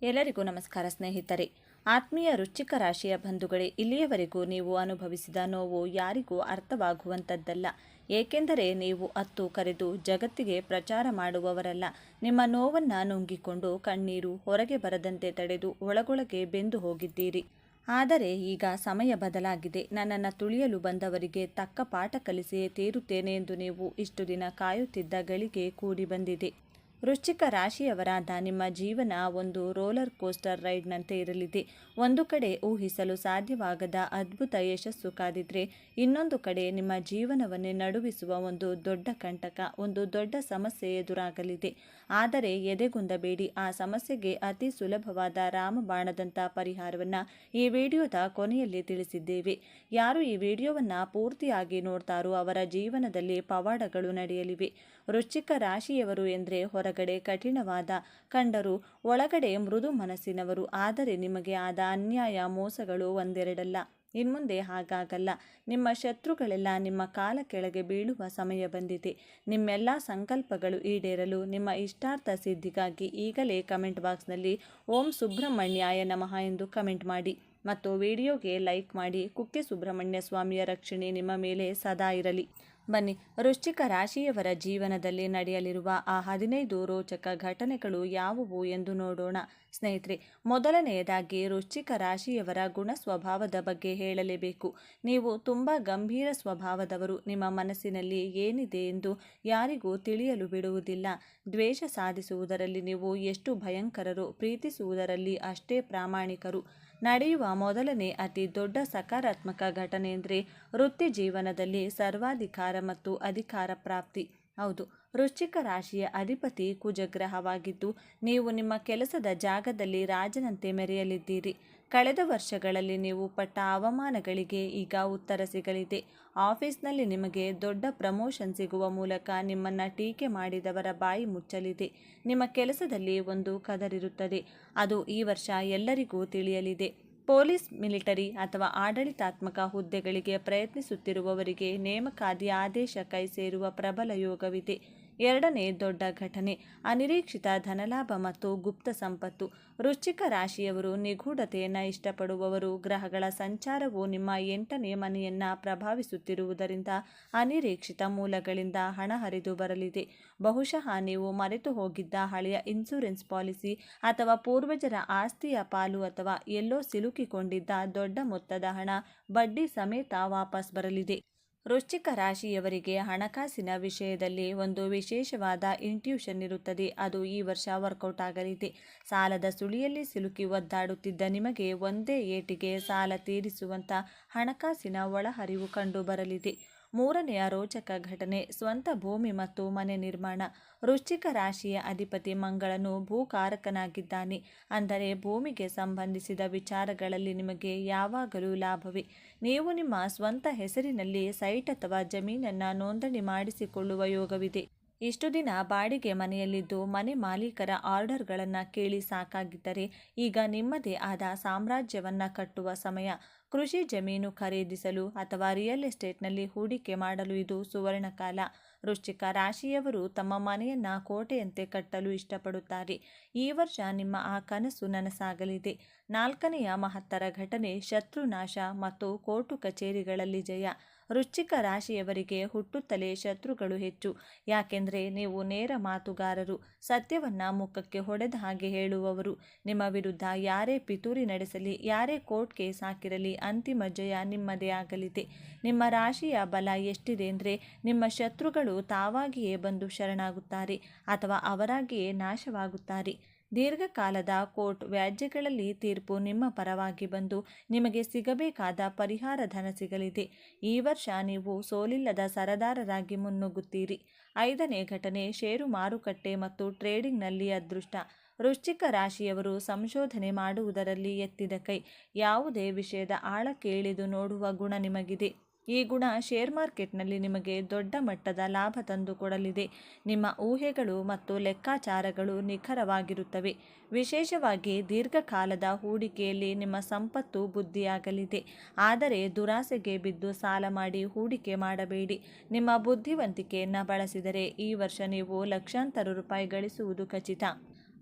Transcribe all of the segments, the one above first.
ಎಲ್ಲರಿಗೂ ನಮಸ್ಕಾರ ಸ್ನೇಹಿತರೆ. ಆತ್ಮೀಯ ವೃಶ್ಚಿಕ ರಾಶಿಯ ಬಂಧುಗಳೇ, ಇಲ್ಲಿಯವರೆಗೂ ನೀವು ಅನುಭವಿಸಿದ ನೋವು ಯಾರಿಗೂ ಅರ್ಥವಾಗುವಂಥದ್ದಲ್ಲ. ಏಕೆಂದರೆ ನೀವು ಅತ್ತು ಕರೆದು ಜಗತ್ತಿಗೆ ಪ್ರಚಾರ ಮಾಡುವವರಲ್ಲ. ನಿಮ್ಮ ನೋವನ್ನು ನುಂಗಿಕೊಂಡು ಕಣ್ಣೀರು ಹೊರಗೆ ಬರದಂತೆ ತಡೆದು ಒಳಗೊಳಗೆ ಬೆಂದು ಹೋಗಿದ್ದೀರಿ. ಆದರೆ ಈಗ ಸಮಯ ಬದಲಾಗಿದೆ. ನನ್ನನ್ನು ತುಳಿಯಲು ಬಂದವರಿಗೆ ತಕ್ಕ ಪಾಠ ಕಲಿಸಿಯೇ ತೀರುತ್ತೇನೆ ಎಂದು ನೀವು ಇಷ್ಟು ದಿನ ಕಾಯುತ್ತಿದ್ದ ಗಳಿಗೆ ಕೂಡಿ ಬಂದಿದೆ. ವೃಶ್ಚಿಕ ರಾಶಿಯವರಾದ ನಿಮ್ಮ ಜೀವನ ಒಂದು ರೋಲರ್ ಕೋಸ್ಟರ್ ರೈಡ್ನಂತೆ ಇರಲಿದೆ. ಒಂದು ಕಡೆ ಊಹಿಸಲು ಸಾಧ್ಯವಾಗದ ಅದ್ಭುತ ಯಶಸ್ಸು ಕಾದಿದ್ರೆ, ಇನ್ನೊಂದು ಕಡೆ ನಿಮ್ಮ ಜೀವನವನ್ನೇ ನಡುಗಿಸುವ ಒಂದು ದೊಡ್ಡ ಕಂಟಕ, ಒಂದು ದೊಡ್ಡ ಸಮಸ್ಯೆ ಎದುರಾಗಲಿದೆ. ಆದರೆ ಎದೆಗುಂದಬೇಡಿ. ಆ ಸಮಸ್ಯೆಗೆ ಅತಿ ಸುಲಭವಾದ ರಾಮಬಾಣದಂಥ ಪರಿಹಾರವನ್ನು ಈ ವಿಡಿಯೋದ ಕೊನೆಯಲ್ಲಿ ತಿಳಿಸಿದ್ದೇವೆ. ಯಾರು ಈ ವಿಡಿಯೋವನ್ನು ಪೂರ್ತಿಯಾಗಿ ನೋಡ್ತಾರೋ ಅವರ ಜೀವನದಲ್ಲಿ ಪವಾಡಗಳು ನಡೆಯಲಿವೆ. ವೃಶ್ಚಿಕ ರಾಶಿಯವರು ಎಂದರೆ ಹೊರಗಡೆ ಕಠಿಣವಾದ ಕಂಡರೂ ಒಳಗಡೆ ಮೃದು ಮನಸ್ಸಿನವರು. ಆದರೆ ನಿಮಗೆ ಆದ ಅನ್ಯಾಯ ಮೋಸಗಳು ಒಂದೆರಡಲ್ಲ. ಇನ್ಮುಂದೆ ಹಾಗಾಗಲ್ಲ. ನಿಮ್ಮ ಶತ್ರುಗಳೆಲ್ಲ ನಿಮ್ಮ ಕಾಲ ಕೆಳಗೆ ಬೀಳುವ ಸಮಯ ಬಂದಿದೆ. ನಿಮ್ಮೆಲ್ಲ ಸಂಕಲ್ಪಗಳು ಈಡೇರಲು, ನಿಮ್ಮ ಇಷ್ಟಾರ್ಥ ಸಿದ್ಧಿಗಾಗಿ ಈಗಲೇ ಕಮೆಂಟ್ ಬಾಕ್ಸ್ನಲ್ಲಿ ಓಂ ಸುಬ್ರಹ್ಮಣ್ಯಾಯ ನಮಃ ಎಂದು ಕಮೆಂಟ್ ಮಾಡಿ ಮತ್ತು ವಿಡಿಯೋಗೆ ಲೈಕ್ ಮಾಡಿ. ಕುಕ್ಕೆ ಸುಬ್ರಹ್ಮಣ್ಯ ಸ್ವಾಮಿಯ ರಕ್ಷಣೆ ನಿಮ್ಮ ಮೇಲೆ ಸದಾ ಇರಲಿ. ಬನ್ನಿ, ವೃಶ್ಚಿಕ ರಾಶಿಯವರ ಜೀವನದಲ್ಲಿ ನಡೆಯಲಿರುವ ಆ 15 ರೋಚಕ ಘಟನೆಗಳು ಯಾವುವು ಎಂದು ನೋಡೋಣ. ಸ್ನೇಹಿತರೆ, ಮೊದಲನೆಯದಾಗಿ ವೃಶ್ಚಿಕ ರಾಶಿಯವರ ಗುಣ ಸ್ವಭಾವದ ಬಗ್ಗೆ ಹೇಳಲೇಬೇಕು. ನೀವು ತುಂಬ ಗಂಭೀರ ಸ್ವಭಾವದವರು. ನಿಮ್ಮ ಮನಸ್ಸಿನಲ್ಲಿ ಏನಿದೆ ಎಂದು ಯಾರಿಗೂ ತಿಳಿಯಲು ಬಿಡುವುದಿಲ್ಲ. ದ್ವೇಷ ಸಾಧಿಸುವುದರಲ್ಲಿ ನೀವು ಎಷ್ಟು ಭಯಂಕರರೋ, ಪ್ರೀತಿಸುವುದರಲ್ಲಿ ಅಷ್ಟೇ ಪ್ರಾಮಾಣಿಕರು. ನಡೆಯುವ ಮೊದಲನೇ ಅತಿ ದೊಡ್ಡ ಸಕಾರಾತ್ಮಕ ಘಟನೆ ಎಂದರೆ ವೃತ್ತಿ ಜೀವನದಲ್ಲಿ ಸರ್ವಾಧಿಕಾರ ಮತ್ತು ಅಧಿಕಾರ ಪ್ರಾಪ್ತಿ. ಹೌದು, ವೃಶ್ಚಿಕ ರಾಶಿಯ ಅಧಿಪತಿ ಕುಜಗ್ರಹವಾಗಿದ್ದು, ನೀವು ನಿಮ್ಮ ಕೆಲಸದ ಜಾಗದಲ್ಲಿ ರಾಜನಂತೆ ಮೆರೆಯಲಿದ್ದೀರಿ. ಕಳೆದ ವರ್ಷಗಳಲ್ಲಿ ನೀವು ಪಟ್ಟ ಅವಮಾನಗಳಿಗೆ ಈಗ ಉತ್ತರ ಸಿಗಲಿದೆ. ಆಫೀಸ್ನಲ್ಲಿ ನಿಮಗೆ ದೊಡ್ಡ ಪ್ರಮೋಷನ್ ಸಿಗುವ ಮೂಲಕ ನಿಮ್ಮನ್ನು ಟೀಕೆ ಮಾಡಿದವರ ಬಾಯಿ ಮುಚ್ಚಲಿದೆ. ನಿಮ್ಮ ಕೆಲಸದಲ್ಲಿ ಒಂದು ಕದರಿರುತ್ತದೆ. ಅದು ಈ ವರ್ಷ ಎಲ್ಲರಿಗೂ ತಿಳಿಯಲಿದೆ. ಪೊಲೀಸ್, ಮಿಲಿಟರಿ ಅಥವಾ ಆಡಳಿತಾತ್ಮಕ ಹುದ್ದೆಗಳಿಗೆ ಪ್ರಯತ್ನಿಸುತ್ತಿರುವವರಿಗೆ ನೇಮಕಾತಿ ಆದೇಶ ಕೈ ಸೇರುವ ಪ್ರಬಲ ಯೋಗವಿದೆ. ಎರಡನೇ ದೊಡ್ಡ ಘಟನೆ, ಅನಿರೀಕ್ಷಿತ ಧನಲಾಭ ಮತ್ತು ಗುಪ್ತ ಸಂಪತ್ತು. ವೃಶ್ಚಿಕ ರಾಶಿಯವರು ನಿಗೂಢತೆಯನ್ನು ಇಷ್ಟಪಡುವವರು. ಗ್ರಹಗಳ ಸಂಚಾರವು ನಿಮ್ಮ 8ನೇ ಮನೆಯನ್ನು ಪ್ರಭಾವಿಸುತ್ತಿರುವುದರಿಂದ ಅನಿರೀಕ್ಷಿತ ಮೂಲಗಳಿಂದ ಹಣ ಹರಿದು ಬರಲಿದೆ. ಬಹುಶಃ ನೀವು ಮರೆತು ಹೋಗಿದ್ದ ಹಳೆಯ ಇನ್ಶೂರೆನ್ಸ್ ಪಾಲಿಸಿ ಅಥವಾ ಪೂರ್ವಜರ ಆಸ್ತಿಯ ಪಾಲು ಅಥವಾ ಎಲ್ಲೋ ಸಿಲುಕಿಕೊಂಡಿದ್ದ ದೊಡ್ಡ ಮೊತ್ತದ ಹಣ ಬಡ್ಡಿ ಸಮೇತ ವಾಪಸ್ ಬರಲಿದೆ. ವೃಶ್ಚಿಕ ರಾಶಿಯವರಿಗೆ ಹಣಕಾಸಿನ ವಿಷಯದಲ್ಲಿ ಒಂದು ವಿಶೇಷವಾದ ಇಂಟ್ಯೂಷನ್ ಇರುತ್ತದೆ. ಅದು ಈ ವರ್ಷ ವರ್ಕೌಟ್ ಆಗಲಿದೆ. ಸಾಲದ ಸುಳಿಯಲ್ಲಿ ಸಿಲುಕಿ ಒದ್ದಾಡುತ್ತಿದ್ದ ನಿಮಗೆ ಒಂದೇ ಏಟಿಗೆ ಸಾಲ ತೀರಿಸುವಂಥ ಹಣಕಾಸಿನ ಒಳಹರಿವು ಕಂಡು ಬರಲಿದೆ. ಮೂರನೆಯ ರೋಚಕ ಘಟನೆ, ಸ್ವಂತ ಭೂಮಿ ಮತ್ತು ಮನೆ ನಿರ್ಮಾಣ. ವೃಶ್ಚಿಕ ರಾಶಿಯ ಅಧಿಪತಿ ಮಂಗಳನು ಭೂಕಾರಕನಾಗಿದ್ದಾನೆ. ಅಂದರೆ ಭೂಮಿಗೆ ಸಂಬಂಧಿಸಿದ ವಿಚಾರಗಳಲ್ಲಿ ನಿಮಗೆ ಯಾವಾಗಲೂ ಲಾಭವೇ. ನೀವು ನಿಮ್ಮ ಸ್ವಂತ ಹೆಸರಿನಲ್ಲಿ ಸೈಟ್ ಅಥವಾ ಜಮೀನನ್ನು ನೋಂದಣಿ ಮಾಡಿಸಿಕೊಳ್ಳುವ ಯೋಗವಿದೆ. ಇಷ್ಟು ದಿನ ಬಾಡಿಗೆ ಮನೆಯಲ್ಲಿದ್ದು ಮನೆ ಮಾಲೀಕರ ಆರ್ಡರ್ಗಳನ್ನು ಕೇಳಿ ಸಾಕಾಗಿದ್ದರೆ ಈಗ ನಿಮ್ಮದೇ ಆದ ಸಾಮ್ರಾಜ್ಯವನ್ನು ಕಟ್ಟುವ ಸಮಯ. ಕೃಷಿ ಜಮೀನು ಖರೀದಿಸಲು ಅಥವಾ ರಿಯಲ್ ಎಸ್ಟೇಟ್ನಲ್ಲಿ ಹೂಡಿಕೆ ಮಾಡಲು ಇದು ಸುವರ್ಣಕಾಲ. ವೃಶ್ಚಿಕ ರಾಶಿಯವರು ತಮ್ಮ ಮನೆಯನ್ನು ಕೋಟೆಯಂತೆ ಕಟ್ಟಲು ಇಷ್ಟಪಡುತ್ತಾರೆ. ಈ ವರ್ಷ ನಿಮ್ಮ ಆ ಕನಸು ನನಸಾಗಲಿದೆ. ನಾಲ್ಕನೆಯ ಮಹತ್ತರ ಘಟನೆ, ಶತ್ರುನಾಶ ಮತ್ತು ಕೋರ್ಟು ಕಚೇರಿಗಳಲ್ಲಿ ಜಯ. ವೃಶ್ಚಿಕ ರಾಶಿಯವರಿಗೆ ಹುಟ್ಟುತ್ತಲೇ ಶತ್ರುಗಳು ಹೆಚ್ಚು. ಯಾಕೆಂದರೆ ನೀವು ನೇರ ಮಾತುಗಾರರು, ಸತ್ಯವನ್ನು ಮುಖಕ್ಕೆ ಹೊಡೆದ ಹಾಗೆ ಹೇಳುವವರು. ನಿಮ್ಮ ವಿರುದ್ಧ ಯಾರೇ ಪಿತೂರಿ ನಡೆಸಲಿ, ಯಾರೇ ಕೋರ್ಟ್ ಕೇಸ್ ಹಾಕಿರಲಿ, ಅಂತಿಮ ಜಯ ನಿಮ್ಮದೇ ಆಗಲಿದೆ. ನಿಮ್ಮ ರಾಶಿಯ ಬಲ ಎಷ್ಟಿದೆ ಅಂದರೆ ನಿಮ್ಮ ಶತ್ರುಗಳು ತಾವಾಗಿಯೇ ಬಂದು ಶರಣಾಗುತ್ತಾರೆ ಅಥವಾ ಅವರಾಗಿಯೇ ನಾಶವಾಗುತ್ತಾರೆ. ದೀರ್ಘಕಾಲದ ಕೋರ್ಟ್ ವ್ಯಾಜ್ಯಗಳಲ್ಲಿ ತೀರ್ಪು ನಿಮ್ಮ ಪರವಾಗಿ ಬಂದು ನಿಮಗೆ ಸಿಗಬೇಕಾದ ಪರಿಹಾರ ಧನ ಸಿಗಲಿದೆ. ಈ ವರ್ಷ ನೀವು ಸೋಲಿಲ್ಲದ ಸರದಾರರಾಗಿ ಮುನ್ನುಗ್ಗುತ್ತೀರಿ. ಐದನೇ ಘಟನೆ, ಷೇರು ಮಾರುಕಟ್ಟೆ ಮತ್ತು ಟ್ರೇಡಿಂಗ್ನಲ್ಲಿ ಅದೃಷ್ಟ. ವೃಶ್ಚಿಕ ರಾಶಿಯವರು ಸಂಶೋಧನೆ ಮಾಡುವುದರಲ್ಲಿ ಎತ್ತಿದ ಕೈ. ಯಾವುದೇ ವಿಷಯದ ಆಳಕ್ಕೆ ಇಳಿದು ನೋಡುವ ಗುಣ ನಿಮಗಿದೆ. ಈ ಗುಣ ಶೇರ್ ಮಾರ್ಕೆಟ್ನಲ್ಲಿ ನಿಮಗೆ ದೊಡ್ಡ ಮಟ್ಟದ ಲಾಭ ತಂದು ಕೊಡಲಿದೆ. ನಿಮ್ಮ ಊಹೆಗಳು ಮತ್ತು ಲೆಕ್ಕಾಚಾರಗಳು ನಿಖರವಾಗಿರುತ್ತವೆ. ವಿಶೇಷವಾಗಿ ದೀರ್ಘಕಾಲದ ಹೂಡಿಕೆಯಲ್ಲಿ ನಿಮ್ಮ ಸಂಪತ್ತು ಬುದ್ಧಿಯಾಗಲಿದೆ. ಆದರೆ ದುರಾಸೆಗೆ ಬಿದ್ದು ಸಾಲ ಮಾಡಿ ಹೂಡಿಕೆ ಮಾಡಬೇಡಿ. ನಿಮ್ಮ ಬುದ್ಧಿವಂತಿಕೆಯನ್ನು ಬಳಸಿದರೆ ಈ ವರ್ಷ ನೀವು ಲಕ್ಷಾಂತರ ರೂಪಾಯಿ ಗಳಿಸುವುದು ಖಚಿತ.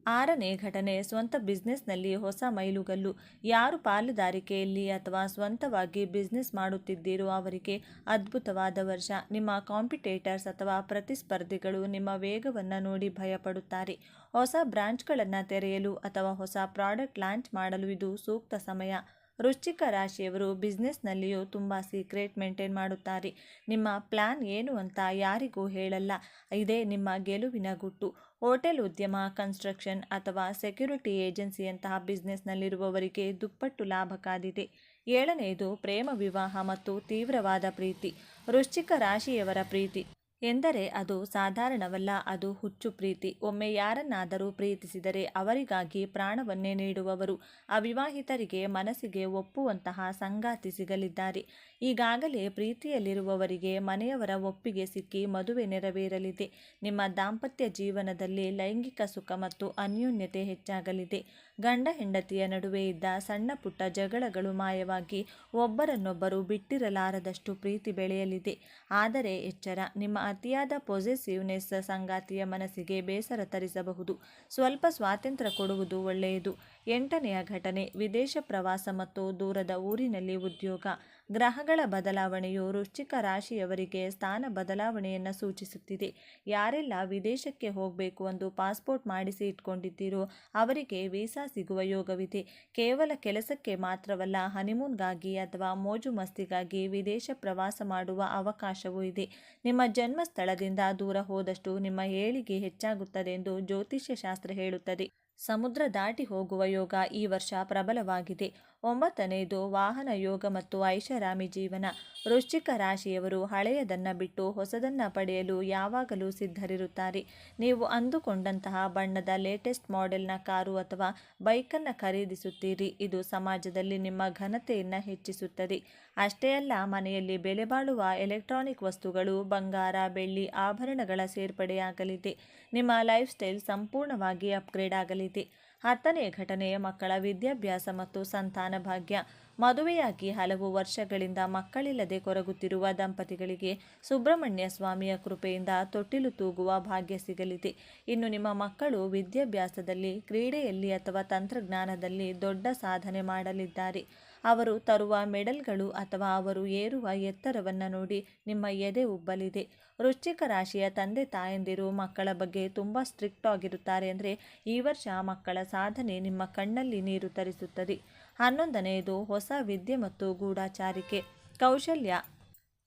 6ನೇ ಘಟನೆ ಸ್ವಂತ ಬಿಸ್ನೆಸ್ನಲ್ಲಿ ಹೊಸ ಮೈಲುಗಲ್ಲು. ಯಾರು ಪಾಲುದಾರಿಕೆಯಲ್ಲಿ ಅಥವಾ ಸ್ವಂತವಾಗಿ ಬಿಸ್ನೆಸ್ ಮಾಡುತ್ತಿದ್ದೀರೋ ಅವರಿಗೆ ಅದ್ಭುತವಾದ ವರ್ಷ. ನಿಮ್ಮ ಕಾಂಪಿಟೇಟರ್ಸ್ ಅಥವಾ ಪ್ರತಿಸ್ಪರ್ಧಿಗಳು ನಿಮ್ಮ ವೇಗವನ್ನು ನೋಡಿ ಭಯಪಡುತ್ತಾರೆ. ಹೊಸ ಬ್ರಾಂಚ್ಗಳನ್ನು ತೆರೆಯಲು ಅಥವಾ ಹೊಸ ಪ್ರಾಡಕ್ಟ್ ಲಾಂಚ್ ಮಾಡಲು ಇದು ಸೂಕ್ತ ಸಮಯ. ವೃಶ್ಚಿಕ ರಾಶಿಯವರು ಬಿಸ್ನೆಸ್ನಲ್ಲಿಯೂ ತುಂಬ ಸೀಕ್ರೆಟ್ ಮೇಂಟೈನ್ ಮಾಡುತ್ತಾರೆ. ನಿಮ್ಮ ಪ್ಲ್ಯಾನ್ ಏನು ಅಂತ ಯಾರಿಗೂ ಹೇಳಲ್ಲ. ಇದೇ ನಿಮ್ಮ ಗೆಲುವಿನ ಗುಟ್ಟು. ಹೋಟೆಲ್ ಉದ್ಯಮ, ಕನ್ಸ್ಟ್ರಕ್ಷನ್ ಅಥವಾ ಸೆಕ್ಯೂರಿಟಿ ಏಜೆನ್ಸಿಯಂತಹ ಬಿಸ್ನೆಸ್ನಲ್ಲಿರುವವರಿಗೆ ದುಪ್ಪಟ್ಟು ಲಾಭ ಕಾದಿದೆ. 7ನೇದು ಪ್ರೇಮ ವಿವಾಹ ಮತ್ತು ತೀವ್ರವಾದ ಪ್ರೀತಿ. ವೃಶ್ಚಿಕ ರಾಶಿಯವರ ಪ್ರೀತಿ ಎಂದರೆ ಅದು ಸಾಧಾರಣವಲ್ಲ, ಅದು ಹುಚ್ಚು ಪ್ರೀತಿ. ಒಮ್ಮೆ ಯಾರನ್ನಾದರೂ ಪ್ರೀತಿಸಿದರೆ ಅವರಿಗಾಗಿ ಪ್ರಾಣವನ್ನೇ ನೀಡುವವರು. ಅವಿವಾಹಿತರಿಗೆ ಮನಸ್ಸಿಗೆ ಒಪ್ಪುವಂತಹ ಸಂಗಾತಿ ಸಿಗಲಿದ್ದಾರೆ. ಈಗಾಗಲೇ ಪ್ರೀತಿಯಲ್ಲಿರುವವರಿಗೆ ಮನೆಯವರ ಒಪ್ಪಿಗೆ ಸಿಕ್ಕಿ ಮದುವೆ ನೆರವೇರಲಿದೆ. ನಿಮ್ಮ ದಾಂಪತ್ಯ ಜೀವನದಲ್ಲಿ ಲೈಂಗಿಕ ಸುಖ ಮತ್ತು ಅನ್ಯೋನ್ಯತೆ ಹೆಚ್ಚಾಗಲಿದೆ. ಗಂಡ ಹೆಂಡತಿಯ ನಡುವೆ ಇದ್ದ ಸಣ್ಣ ಪುಟ್ಟ ಜಗಳಗಳು ಮಾಯವಾಗಿ ಒಬ್ಬರನ್ನೊಬ್ಬರು ಬಿಟ್ಟಿರಲಾರದಷ್ಟು ಪ್ರೀತಿ ಬೆಳೆಯಲಿದೆ. ಆದರೆ ಎಚ್ಚರ, ನಿಮ್ಮ ಅತಿಯಾದ ಪೊಸೆಸಿವ್ನೆಸ್ ಸಂಗಾತಿಯ ಮನಸ್ಸಿಗೆ ಬೇಸರ ತರಿಸಬಹುದು. ಸ್ವಲ್ಪ ಸ್ವಾತಂತ್ರ್ಯ ಕೊಡುವುದು ಒಳ್ಳೆಯದು. 8ನೆಯ ಘಟನೆ ವಿದೇಶ ಪ್ರವಾಸ ಮತ್ತು ದೂರದ ಊರಿನಲ್ಲಿ ಉದ್ಯೋಗ. ಗ್ರಹಗಳ ಬದಲಾವಣೆಯು ವೃಶ್ಚಿಕ ರಾಶಿಯವರಿಗೆ ಸ್ಥಾನ ಬದಲಾವಣೆಯನ್ನು ಸೂಚಿಸುತ್ತಿದೆ. ಯಾರೆಲ್ಲ ವಿದೇಶಕ್ಕೆ ಹೋಗಬೇಕು ಎಂದು ಪಾಸ್ಪೋರ್ಟ್ ಮಾಡಿಸಿ ಇಟ್ಕೊಂಡಿದ್ದೀರೋ ಅವರಿಗೆ ವೀಸಾ ಸಿಗುವ ಯೋಗವಿದೆ. ಕೇವಲ ಕೆಲಸಕ್ಕೆ ಮಾತ್ರವಲ್ಲ, ಹನಿಮೂನ್ಗಾಗಿ ಅಥವಾ ಮೋಜು ಮಸ್ತಿಗಾಗಿ ವಿದೇಶ ಪ್ರವಾಸ ಮಾಡುವ ಅವಕಾಶವೂ ಇದೆ. ನಿಮ್ಮ ಜನ್ಮ ಸ್ಥಳದಿಂದ ದೂರ ಹೋದಷ್ಟು ನಿಮ್ಮ ಏಳಿಗೆ ಹೆಚ್ಚಾಗುತ್ತದೆ ಎಂದು ಜ್ಯೋತಿಷ್ಯ ಶಾಸ್ತ್ರ ಹೇಳುತ್ತದೆ. ಸಮುದ್ರ ದಾಟಿ ಹೋಗುವ ಯೋಗ ಈ ವರ್ಷ ಪ್ರಬಲವಾಗಿದೆ. 9ನೇದು ವಾಹನ ಯೋಗ ಮತ್ತು ಐಷಾರಾಮಿ ಜೀವನ. ವೃಶ್ಚಿಕ ರಾಶಿಯವರು ಹಳೆಯದನ್ನು ಬಿಟ್ಟು ಹೊಸದನ್ನು ಪಡೆಯಲು ಯಾವಾಗಲೂ ಸಿದ್ಧರಿರುತ್ತಾರೆ. ನೀವು ಅಂದುಕೊಂಡಂತಹ ಬಣ್ಣದ ಲೇಟೆಸ್ಟ್ ಮಾಡೆಲ್ನ ಕಾರು ಅಥವಾ ಬೈಕನ್ನು ಖರೀದಿಸುತ್ತೀರಿ. ಇದು ಸಮಾಜದಲ್ಲಿ ನಿಮ್ಮ ಘನತೆಯನ್ನು ಹೆಚ್ಚಿಸುತ್ತದೆ. ಅಷ್ಟೇ ಅಲ್ಲ, ಮನೆಯಲ್ಲಿ ಬೆಲೆ ಬಾಳುವ ಎಲೆಕ್ಟ್ರಾನಿಕ್ ವಸ್ತುಗಳು, ಬಂಗಾರ, ಬೆಳ್ಳಿ, ಆಭರಣಗಳ ಸೇರ್ಪಡೆಯಾಗಲಿದೆ. ನಿಮ್ಮ ಲೈಫ್ ಸ್ಟೈಲ್ ಸಂಪೂರ್ಣವಾಗಿ ಅಪ್ಗ್ರೇಡ್ ಆಗಲಿದೆ. 10ನೇ ಘಟನೆ ಮಕ್ಕಳ ವಿದ್ಯಾಭ್ಯಾಸ ಮತ್ತು ಸಂತಾನ ಭಾಗ್ಯ. ಮದುವೆಯಾಗಿ ಹಲವು ವರ್ಷಗಳಿಂದ ಮಕ್ಕಳಿಲ್ಲದೆ ಕೊರಗುತ್ತಿರುವ ದಂಪತಿಗಳಿಗೆ ಸುಬ್ರಹ್ಮಣ್ಯ ಸ್ವಾಮಿಯ ಕೃಪೆಯಿಂದ ತೊಟ್ಟಿಲು ತೂಗುವ ಭಾಗ್ಯ ಸಿಗಲಿದೆ. ಇನ್ನು ನಿಮ್ಮ ಮಕ್ಕಳು ವಿದ್ಯಾಭ್ಯಾಸದಲ್ಲಿ, ಕ್ರೀಡೆಯಲ್ಲಿ ಅಥವಾ ತಂತ್ರಜ್ಞಾನದಲ್ಲಿ ದೊಡ್ಡ ಸಾಧನೆ ಮಾಡಲಿದ್ದಾರೆ. ಅವರು ತರುವ ಮೆಡಲ್ಗಳು ಅಥವಾ ಅವರು ಏರುವ ಎತ್ತರವನ್ನು ನೋಡಿ ನಿಮ್ಮ ಎದೆ ಉಬ್ಬಲಿದೆ. ವೃಶ್ಚಿಕ ರಾಶಿಯ ತಂದೆ ತಾಯಂದಿರು ಮಕ್ಕಳ ಬಗ್ಗೆ ತುಂಬ ಸ್ಟ್ರಿಕ್ಟ್ ಆಗಿರುತ್ತಾರೆ. ಅಂದರೆ ಈ ವರ್ಷ ಮಕ್ಕಳ ಸಾಧನೆ ನಿಮ್ಮ ಕಣ್ಣಲ್ಲಿ ನೀರು ತರಿಸುತ್ತದೆ. 11ನೇದು ಹೊಸ ವಿದ್ಯೆ ಮತ್ತು ಗೂಢಚಾರಿಕೆ. ಕೌಶಲ್ಯ.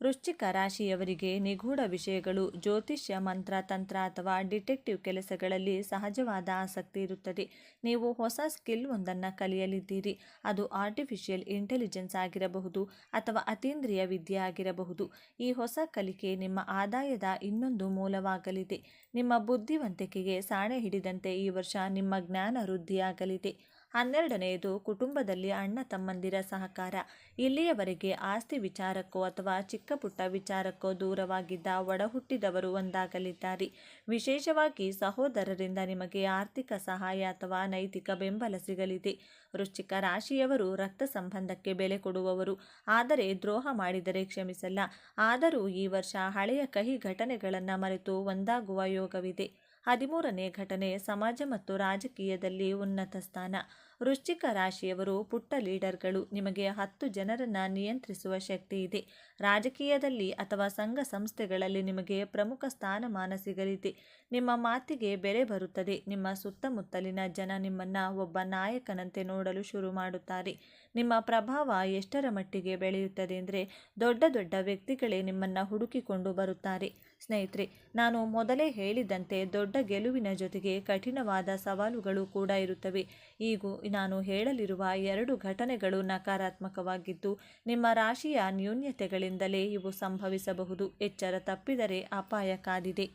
ವೃಶ್ಚಿಕ ರಾಶಿಯವರಿಗೆ ನಿಗೂಢ ವಿಷಯಗಳು, ಜ್ಯೋತಿಷ್ಯ, ಮಂತ್ರ, ತಂತ್ರ ಅಥವಾ ಡಿಟೆಕ್ಟಿವ್ ಕೆಲಸಗಳಲ್ಲಿ ಸಹಜವಾದ ಆಸಕ್ತಿ ಇರುತ್ತದೆ. ನೀವು ಹೊಸ ಸ್ಕಿಲ್ ಒಂದನ್ನು ಕಲಿಯಲಿದ್ದೀರಿ. ಅದು ಆರ್ಟಿಫಿಷಿಯಲ್ ಇಂಟೆಲಿಜೆನ್ಸ್ ಆಗಿರಬಹುದು ಅಥವಾ ಅತೀಂದ್ರಿಯ ವಿದ್ಯೆ ಆಗಿರಬಹುದು. ಈ ಹೊಸ ಕಲಿಕೆ ನಿಮ್ಮ ಆದಾಯದ ಇನ್ನೊಂದು ಮೂಲವಾಗಲಿದೆ. ನಿಮ್ಮ ಬುದ್ಧಿವಂತಿಕೆಗೆ ಸಾಣೆ ಹಿಡಿದಂತೆ ಈ ವರ್ಷ ನಿಮ್ಮ ಜ್ಞಾನ ವೃದ್ಧಿಯಾಗಲಿದೆ. 12ನೇದು ಕುಟುಂಬದಲ್ಲಿ ಅಣ್ಣ ತಮ್ಮಂದಿರ ಸಹಕಾರ. ಇಲ್ಲಿಯವರೆಗೆ ಆಸ್ತಿ ವಿಚಾರಕ್ಕೋ ಅಥವಾ ಚಿಕ್ಕ ಪುಟ್ಟ ವಿಚಾರಕ್ಕೋ ದೂರವಾಗಿದ್ದ ಒಡಹುಟ್ಟಿದವರು ಒಂದಾಗಲಿದ್ದಾರೆ. ವಿಶೇಷವಾಗಿ ಸಹೋದರರಿಂದ ನಿಮಗೆ ಆರ್ಥಿಕ ಸಹಾಯ ಅಥವಾ ನೈತಿಕ ಬೆಂಬಲ ಸಿಗಲಿದೆ. ವೃಶ್ಚಿಕ ರಾಶಿಯವರು ರಕ್ತ ಸಂಬಂಧಕ್ಕೆ ಬೆಲೆ ಕೊಡುವವರು, ಆದರೆ ದ್ರೋಹ ಮಾಡಿದರೆ ಕ್ಷಮಿಸಲ್ಲ. ಆದರೂ ಈ ವರ್ಷ ಹಳೆಯ ಕಹಿ ಘಟನೆಗಳನ್ನು ಮರೆತು ಒಂದಾಗುವ ಯೋಗವಿದೆ. 13ನೇ ಘಟನೆ ಸಮಾಜ ಮತ್ತು ರಾಜಕೀಯದಲ್ಲಿ ಉನ್ನತ ಸ್ಥಾನ. ವೃಶ್ಚಿಕ ರಾಶಿಯವರು ಪುಟ್ಟ ಲೀಡರ್ಗಳು. ನಿಮಗೆ 10 ಜನರನ್ನು ನಿಯಂತ್ರಿಸುವ ಶಕ್ತಿ ಇದೆ. ರಾಜಕೀಯದಲ್ಲಿ ಅಥವಾ ಸಂಘ ಸಂಸ್ಥೆಗಳಲ್ಲಿ ನಿಮಗೆ ಪ್ರಮುಖ ಸ್ಥಾನಮಾನ ಸಿಗಲಿದೆ. ನಿಮ್ಮ ಮಾತಿಗೆ ಬೆಲೆ ಬರುತ್ತದೆ. ನಿಮ್ಮ ಸುತ್ತಮುತ್ತಲಿನ ಜನ ನಿಮ್ಮನ್ನು ಒಬ್ಬ ನಾಯಕನಂತೆ ನೋಡಲು ಶುರು ಮಾಡುತ್ತಾರೆ. ನಿಮ್ಮ ಪ್ರಭಾವ ಎಷ್ಟರ ಮಟ್ಟಿಗೆ ಬೆಳೆಯುತ್ತದೆ ಅಂದರೆ ದೊಡ್ಡ ದೊಡ್ಡ ವ್ಯಕ್ತಿಗಳೇ ನಿಮ್ಮನ್ನು ಹುಡುಕಿಕೊಂಡು ಬರುತ್ತಾರೆ. ಸ್ನೇಹಿತರೆ, ನಾನು ಮೊದಲೇ ಹೇಳಿದಂತೆ ದೊಡ್ಡ ಗೆಲುವಿನ ಜೊತೆಗೆ ಕಠಿಣವಾದ ಸವಾಲುಗಳು ಕೂಡ ಇರುತ್ತವೆ. ಈಗ ನಾನು ಹೇಳಲಿರುವ 2 ಘಟನೆಗಳು ನಕಾರಾತ್ಮಕವಾಗಿದ್ದು ನಿಮ್ಮ ರಾಶಿಯ ನ್ಯೂನ್ಯತೆಗಳಿಂದಲೇ ಇವು ಸಂಭವಿಸಬಹುದು. ಎಚ್ಚರ ತಪ್ಪಿದರೆ ಅಪಾಯ ಕಾದಿದೆ.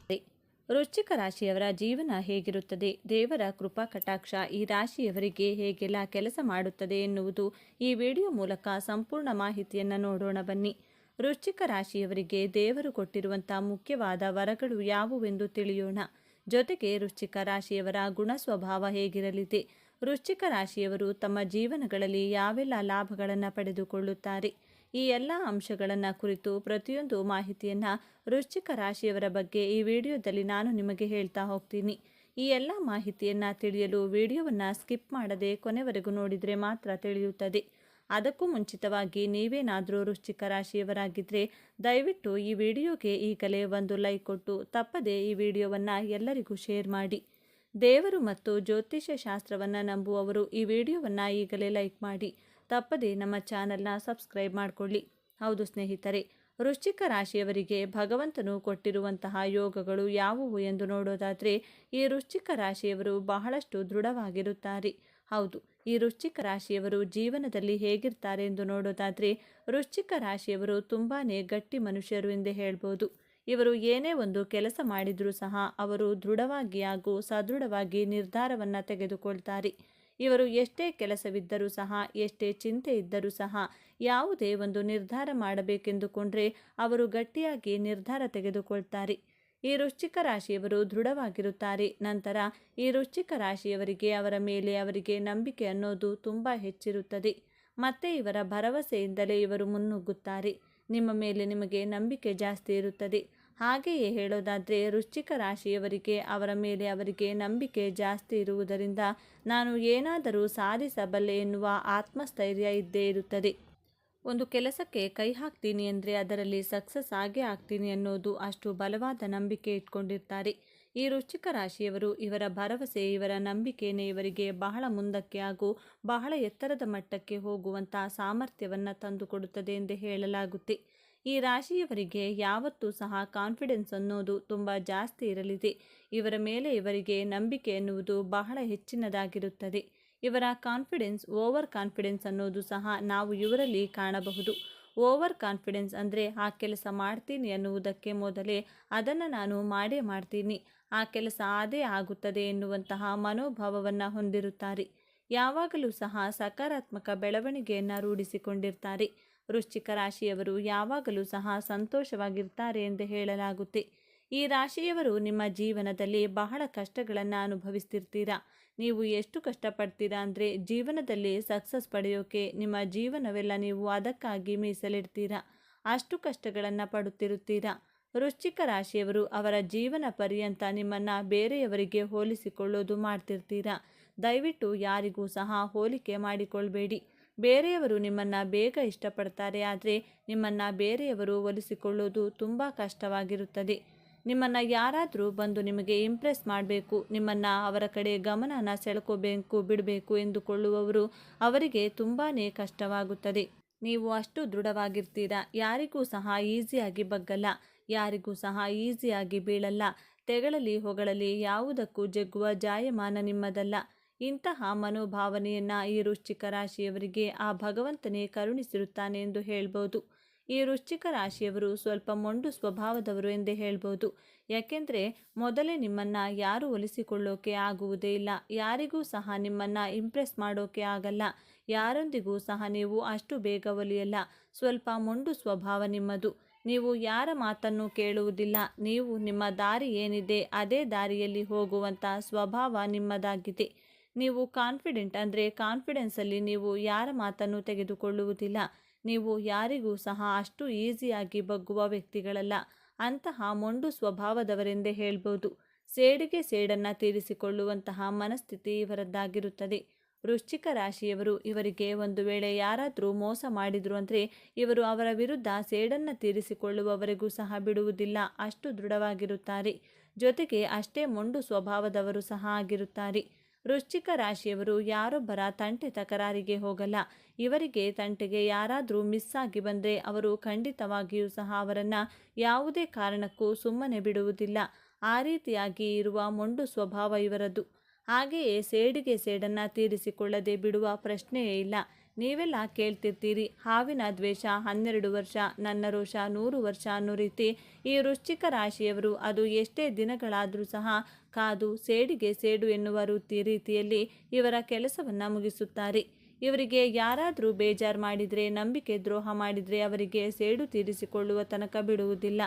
ವೃಶ್ಚಿಕ ರಾಶಿಯವರ ಜೀವನ ಹೇಗಿರುತ್ತದೆ? ದೇವರ ಕೃಪಾ ಕಟಾಕ್ಷ ಈ ರಾಶಿಯವರಿಗೆ ಹೇಗೆಲ್ಲ ಕೆಲಸ ಮಾಡುತ್ತದೆ ಎನ್ನುವುದು ಈ ವಿಡಿಯೋ ಮೂಲಕ ಸಂಪೂರ್ಣ ಮಾಹಿತಿಯನ್ನು ನೋಡೋಣ ಬನ್ನಿ. ವೃಶ್ಚಿಕ ರಾಶಿಯವರಿಗೆ ದೇವರು ಕೊಟ್ಟಿರುವಂಥ ಮುಖ್ಯವಾದ ವರಗಳು ಯಾವುವೆಂದು ತಿಳಿಯೋಣ. ಜೊತೆಗೆ ವೃಶ್ಚಿಕ ರಾಶಿಯವರ ಗುಣ ಸ್ವಭಾವ ಹೇಗಿರಲಿದೆ, ವೃಶ್ಚಿಕ ರಾಶಿಯವರು ತಮ್ಮ ಜೀವನಗಳಲ್ಲಿ ಯಾವೆಲ್ಲ ಲಾಭಗಳನ್ನು ಪಡೆದುಕೊಳ್ಳುತ್ತಾರೆ, ಈ ಎಲ್ಲ ಅಂಶಗಳನ್ನು ಕುರಿತು ಪ್ರತಿಯೊಂದು ಮಾಹಿತಿಯನ್ನು ವೃಶ್ಚಿಕ ರಾಶಿಯವರ ಬಗ್ಗೆ ಈ ವಿಡಿಯೋದಲ್ಲಿ ನಾನು ನಿಮಗೆ ಹೇಳ್ತಾ ಹೋಗ್ತೀನಿ. ಈ ಎಲ್ಲ ಮಾಹಿತಿಯನ್ನು ತಿಳಿಯಲು ವಿಡಿಯೋವನ್ನು ಸ್ಕಿಪ್ ಮಾಡದೆ ಕೊನೆವರೆಗೂ ನೋಡಿದರೆ ಮಾತ್ರ ತಿಳಿಯುತ್ತದೆ. ಅದಕ್ಕೂ ಮುಂಚಿತವಾಗಿ ನೀವೇನಾದರೂ ವೃಶ್ಚಿಕ ರಾಶಿಯವರಾಗಿದ್ದರೆ ದಯವಿಟ್ಟು ಈ ವಿಡಿಯೋಗೆ ಈಗಲೇ ಒಂದು ಲೈಕ್ ಕೊಟ್ಟು ತಪ್ಪದೆ ಈ ವಿಡಿಯೋವನ್ನು ಎಲ್ಲರಿಗೂ ಶೇರ್ ಮಾಡಿ. ದೇವರು ಮತ್ತು ಜ್ಯೋತಿಷ್ಯ ಶಾಸ್ತ್ರವನ್ನು ನಂಬುವವರು ಈ ವಿಡಿಯೋವನ್ನು ಈಗಲೇ ಲೈಕ್ ಮಾಡಿ ತಪ್ಪದೆ ನಮ್ಮ ಚಾನಲ್ನ ಸಬ್ಸ್ಕ್ರೈಬ್ ಮಾಡಿಕೊಳ್ಳಿ. ಹೌದು ಸ್ನೇಹಿತರೆ, ವೃಶ್ಚಿಕ ರಾಶಿಯವರಿಗೆ ಭಗವಂತನು ಕೊಟ್ಟಿರುವಂತಹ ಯೋಗಗಳು ಯಾವುವು ಎಂದು ನೋಡೋದಾದರೆ ಈ ವೃಶ್ಚಿಕ ರಾಶಿಯವರು ಬಹಳಷ್ಟು ದೃಢವಾಗಿರುತ್ತಾರೆ. ಹೌದು, ಈ ವೃಶ್ಚಿಕ ರಾಶಿಯವರು ಜೀವನದಲ್ಲಿ ಹೇಗಿರ್ತಾರೆ ಎಂದು ನೋಡೋದಾದರೆ ವೃಶ್ಚಿಕ ರಾಶಿಯವರು ತುಂಬಾ ಗಟ್ಟಿ ಮನುಷ್ಯರು ಎಂದೇ ಹೇಳ್ಬೋದು. ಇವರು ಏನೇ ಒಂದು ಕೆಲಸ ಮಾಡಿದರೂ ಸಹ ಅವರು ದೃಢವಾಗಿ ಹಾಗೂ ಸದೃಢವಾಗಿ ನಿರ್ಧಾರವನ್ನು ತೆಗೆದುಕೊಳ್ತಾರೆ. ಇವರು ಎಷ್ಟೇ ಕೆಲಸವಿದ್ದರೂ ಸಹ ಎಷ್ಟೇ ಚಿಂತೆ ಇದ್ದರೂ ಸಹ ಯಾವುದೇ ಒಂದು ನಿರ್ಧಾರ ಮಾಡಬೇಕೆಂದುಕೊಂಡ್ರೆ ಅವರು ಗಟ್ಟಿಯಾಗಿ ನಿರ್ಧಾರ ತೆಗೆದುಕೊಳ್ತಾರೆ. ಈ ವೃಶ್ಚಿಕ ರಾಶಿಯವರು ದೃಢವಾಗಿರುತ್ತಾರೆ. ನಂತರ ಈ ವೃಶ್ಚಿಕ ರಾಶಿಯವರಿಗೆ ಅವರ ಮೇಲೆ ಅವರಿಗೆ ನಂಬಿಕೆ ಅನ್ನೋದು ತುಂಬ ಹೆಚ್ಚಿರುತ್ತದೆ. ಮತ್ತೆ ಇವರ ಭರವಸೆಯಿಂದಲೇ ಇವರು ಮುನ್ನುಗ್ಗುತ್ತಾರೆ. ನಿಮ್ಮ ಮೇಲೆ ನಿಮಗೆ ನಂಬಿಕೆ ಜಾಸ್ತಿ ಇರುತ್ತದೆ. ಹಾಗೆಯೇ ಹೇಳೋದಾದರೆ ವೃಶ್ಚಿಕ ರಾಶಿಯವರಿಗೆ ಅವರ ಮೇಲೆ ಅವರಿಗೆ ನಂಬಿಕೆ ಜಾಸ್ತಿ ಇರುವುದರಿಂದ ನಾನು ಏನಾದರೂ ಸಾಧಿಸಬಲ್ಲೆ ಎನ್ನುವ ಆತ್ಮಸ್ಥೈರ್ಯ ಇದ್ದೇ ಇರುತ್ತದೆ. ಒಂದು ಕೆಲಸಕ್ಕೆ ಕೈ ಹಾಕ್ತೀನಿ ಅಂದರೆ ಅದರಲ್ಲಿ ಸಕ್ಸಸ್ ಆಗೇ ಆಗ್ತೀನಿ ಅನ್ನೋದು ಅಷ್ಟು ಬಲವಾದ ನಂಬಿಕೆ ಇಟ್ಕೊಂಡಿರ್ತಾರೆ. ಈ ವೃಶ್ಚಿಕ ರಾಶಿಯವರು ಇವರ ಭರವಸೆ ಇವರ ನಂಬಿಕೆಯೇ ಇವರಿಗೆ ಬಹಳ ಮುಂದಕ್ಕೆ ಹಾಗೂ ಬಹಳ ಎತ್ತರದ ಮಟ್ಟಕ್ಕೆ ಹೋಗುವಂಥ ಸಾಮರ್ಥ್ಯವನ್ನು ತಂದುಕೊಡುತ್ತದೆ ಎಂದು ಹೇಳಲಾಗುತ್ತೆ. ಈ ರಾಶಿಯವರಿಗೆ ಯಾವತ್ತೂ ಸಹ ಕಾನ್ಫಿಡೆನ್ಸ್ ಅನ್ನೋದು ತುಂಬ ಜಾಸ್ತಿ ಇರಲಿದೆ. ಇವರ ಮೇಲೆ ಇವರಿಗೆ ನಂಬಿಕೆ ಎನ್ನುವುದು ಬಹಳ ಹೆಚ್ಚಿನದಾಗಿರುತ್ತದೆ. ಇವರ ಕಾನ್ಫಿಡೆನ್ಸ್ ಓವರ್ ಕಾನ್ಫಿಡೆನ್ಸ್ ಅನ್ನೋದು ಸಹ ನಾವು ಇವರಲ್ಲಿ ಕಾಣಬಹುದು. ಓವರ್ ಕಾನ್ಫಿಡೆನ್ಸ್ ಅಂದರೆ ಆ ಕೆಲಸ ಮಾಡ್ತೀನಿ ಅನ್ನುವುದಕ್ಕೆ ಮೊದಲೇ ಅದನ್ನು ನಾನು ಮಾಡೇ ಮಾಡ್ತೀನಿ, ಆ ಕೆಲಸ ಆದೇ ಆಗುತ್ತದೆ ಎನ್ನುವಂತಹ ಮನೋಭಾವವನ್ನು ಹೊಂದಿರುತ್ತಾರೆ. ಯಾವಾಗಲೂ ಸಹ ಸಕಾರಾತ್ಮಕ ಬೆಳವಣಿಗೆಯನ್ನು ರೂಢಿಸಿಕೊಂಡಿರ್ತಾರೆ. ವೃಶ್ಚಿಕ ರಾಶಿಯವರು ಯಾವಾಗಲೂ ಸಹ ಸಂತೋಷವಾಗಿರ್ತಾರೆ ಎಂದು ಹೇಳಲಾಗುತ್ತೆ. ಈ ರಾಶಿಯವರು ನಿಮ್ಮ ಜೀವನದಲ್ಲಿ ಬಹಳ ಕಷ್ಟಗಳನ್ನು ಅನುಭವಿಸ್ತಿರ್ತೀರಾ. ನೀವು ಎಷ್ಟು ಕಷ್ಟಪಡ್ತೀರಾ ಅಂದರೆ ಜೀವನದಲ್ಲಿ ಸಕ್ಸಸ್ ಪಡೆಯೋಕೆ ನಿಮ್ಮ ಜೀವನವೆಲ್ಲ ನೀವು ಅದಕ್ಕಾಗಿ ಮೀಸಲಿಡ್ತೀರಾ. ಅಷ್ಟು ಕಷ್ಟಗಳನ್ನು ಪಡುತ್ತಿರುತ್ತೀರಾ. ವೃಶ್ಚಿಕ ರಾಶಿಯವರು ಅವರ ಜೀವನ ಪರ್ಯಂತ ನಿಮ್ಮನ್ನು ಬೇರೆಯವರಿಗೆ ಹೋಲಿಸಿಕೊಳ್ಳೋದು ಮಾಡ್ತಿರ್ತೀರಾ. ದಯವಿಟ್ಟು ಯಾರಿಗೂ ಸಹ ಹೋಲಿಕೆ ಮಾಡಿಕೊಳ್ಬೇಡಿ. ಬೇರೆಯವರು ನಿಮ್ಮನ್ನು ಬೇಗ ಇಷ್ಟಪಡ್ತಾರೆ, ಆದರೆ ನಿಮ್ಮನ್ನು ಬೇರೆಯವರು ಹೋಲಿಸಿಕೊಳ್ಳೋದು ತುಂಬ ಕಷ್ಟವಾಗಿರುತ್ತದೆ. ನಿಮ್ಮನ್ನು ಯಾರಾದರೂ ಬಂದು ನಿಮಗೆ ಇಂಪ್ರೆಸ್ ಮಾಡಬೇಕು, ನಿಮ್ಮನ್ನು ಅವರ ಕಡೆ ಗಮನನ ಸೆಳ್ಕೋಬೇಕು ಬಿಡಬೇಕು ಎಂದುಕೊಳ್ಳುವವರು ಅವರಿಗೆ ತುಂಬಾ ಕಷ್ಟವಾಗುತ್ತದೆ. ನೀವು ಅಷ್ಟು ದೃಢವಾಗಿರ್ತೀರಾ. ಯಾರಿಗೂ ಸಹ ಈಸಿಯಾಗಿ ಬಗ್ಗಲ್ಲ, ಯಾರಿಗೂ ಸಹ ಈಸಿಯಾಗಿ ಬೀಳಲ್ಲ. ತೆಗಳಲಿ ಹೊಗಳಲಿ ಯಾವುದಕ್ಕೂ ಜಗ್ಗುವ ಜಾಯಮಾನ ನಿಮ್ಮದಲ್ಲ. ಇಂತಹ ಮನೋಭಾವನೆಯನ್ನು ಈ ವೃಶ್ಚಿಕ ರಾಶಿಯವರಿಗೆ ಆ ಭಗವಂತನೇ ಕರುಣಿಸಿರುತ್ತಾನೆ ಎಂದು ಹೇಳ್ಬೋದು. ಈ ವೃಶ್ಚಿಕ ರಾಶಿಯವರು ಸ್ವಲ್ಪ ಮೊಂಡು ಸ್ವಭಾವದವರು ಎಂದೇ ಹೇಳ್ಬೋದು. ಯಾಕೆಂದರೆ ಮೊದಲೇ ನಿಮ್ಮನ್ನು ಯಾರು ಒಲಿಸಿಕೊಳ್ಳೋಕೆ ಆಗುವುದೇ ಇಲ್ಲ. ಯಾರಿಗೂ ಸಹ ನಿಮ್ಮನ್ನು ಇಂಪ್ರೆಸ್ ಮಾಡೋಕೆ ಆಗಲ್ಲ. ಯಾರೊಂದಿಗೂ ಸಹ ನೀವು ಅಷ್ಟು ಬೇಗ ಒಲಿಯಲ್ಲ. ಸ್ವಲ್ಪ ಮೊಂಡು ಸ್ವಭಾವ ನಿಮ್ಮದು. ನೀವು ಯಾರ ಮಾತನ್ನು ಕೇಳುವುದಿಲ್ಲ. ನೀವು ನಿಮ್ಮ ದಾರಿ ಏನಿದೆ ಅದೇ ದಾರಿಯಲ್ಲಿ ಹೋಗುವಂಥ ಸ್ವಭಾವ ನಿಮ್ಮದಾಗಿದೆ. ನೀವು ಕಾನ್ಫಿಡೆಂಟ್ ಅಂದರೆ ಕಾನ್ಫಿಡೆನ್ಸಲ್ಲಿ ನೀವು ಯಾರ ಮಾತನ್ನು ತೆಗೆದುಕೊಳ್ಳುವುದಿಲ್ಲ. ನೀವು ಯಾರಿಗೂ ಸಹ ಅಷ್ಟು ಈಸಿಯಾಗಿ ಬಗ್ಗುವ ವ್ಯಕ್ತಿಗಳಲ್ಲ. ಅಂತಹ ಮೊಂಡು ಸ್ವಭಾವದವರೆಂದೇ ಹೇಳ್ಬೋದು. ಸೇಡಿಗೆ ಸೇಡನ್ನು ತೀರಿಸಿಕೊಳ್ಳುವಂತಹ ಮನಸ್ಥಿತಿ ಇವರದ್ದಾಗಿರುತ್ತದೆ. ವೃಶ್ಚಿಕ ರಾಶಿಯವರು ಇವರಿಗೆ ಒಂದು ವೇಳೆ ಯಾರಾದರೂ ಮೋಸ ಮಾಡಿದ್ರು ಅಂದರೆ ಇವರು ಅವರ ವಿರುದ್ಧ ಸೇಡನ್ನು ತೀರಿಸಿಕೊಳ್ಳುವವರೆಗೂ ಸಹ ಬಿಡುವುದಿಲ್ಲ. ಅಷ್ಟು ದೃಢವಾಗಿರುತ್ತಾರೆ. ಜೊತೆಗೆ ಅಷ್ಟೇ ಮೊಂಡು ಸ್ವಭಾವದವರು ಸಹ ಆಗಿರುತ್ತಾರೆ. ವೃಶ್ಚಿಕ ರಾಶಿಯವರು ಯಾರೊಬ್ಬರ ತಂಟೆ ತಕರಾರಿಗೆ ಹೋಗಲ್ಲ. ಇವರಿಗೆ ತಂಟೆಗೆ ಯಾರಾದರೂ ಮಿಸ್ ಆಗಿ ಬಂದರೆ ಅವರು ಖಂಡಿತವಾಗಿಯೂ ಸಹ ಅವರನ್ನು ಯಾವುದೇ ಕಾರಣಕ್ಕೂ ಸುಮ್ಮನೆ ಬಿಡುವುದಿಲ್ಲ. ಆ ರೀತಿಯಾಗಿ ಇರುವ ಮೊಂಡು ಸ್ವಭಾವ ಇವರದ್ದು. ಹಾಗೆಯೇ ಸೇಡಿಗೆ ಸೇಡನ್ನು ತೀರಿಸಿಕೊಳ್ಳದೆ ಬಿಡುವ ಪ್ರಶ್ನೆಯೇ ಇಲ್ಲ. ನೀವೆಲ್ಲ ಕೇಳ್ತಿರ್ತೀರಿ, ಹಾವಿನ ದ್ವೇಷ 12 ವರ್ಷ, ನನ್ನ ರೋಷ 100 ವರ್ಷ ಅನ್ನೋ ರೀತಿ ಈ ವೃಶ್ಚಿಕ ರಾಶಿಯವರು ಅದು ಎಷ್ಟೇ ದಿನಗಳಾದರೂ ಸಹ ಕಾದು ಸೇಡಿಗೆ ಸೇಡು ಎನ್ನುವ ರೀತಿಯಲ್ಲಿ ಇವರ ಕೆಲಸವನ್ನು ಮುಗಿಸುತ್ತಾರೆ. ಇವರಿಗೆ ಯಾರಾದರೂ ಬೇಜಾರು ಮಾಡಿದರೆ, ನಂಬಿಕೆ ದ್ರೋಹ ಮಾಡಿದರೆ ಅವರಿಗೆ ಸೇಡು ತೀರಿಸಿಕೊಳ್ಳುವ ತನಕ ಬಿಡುವುದಿಲ್ಲ.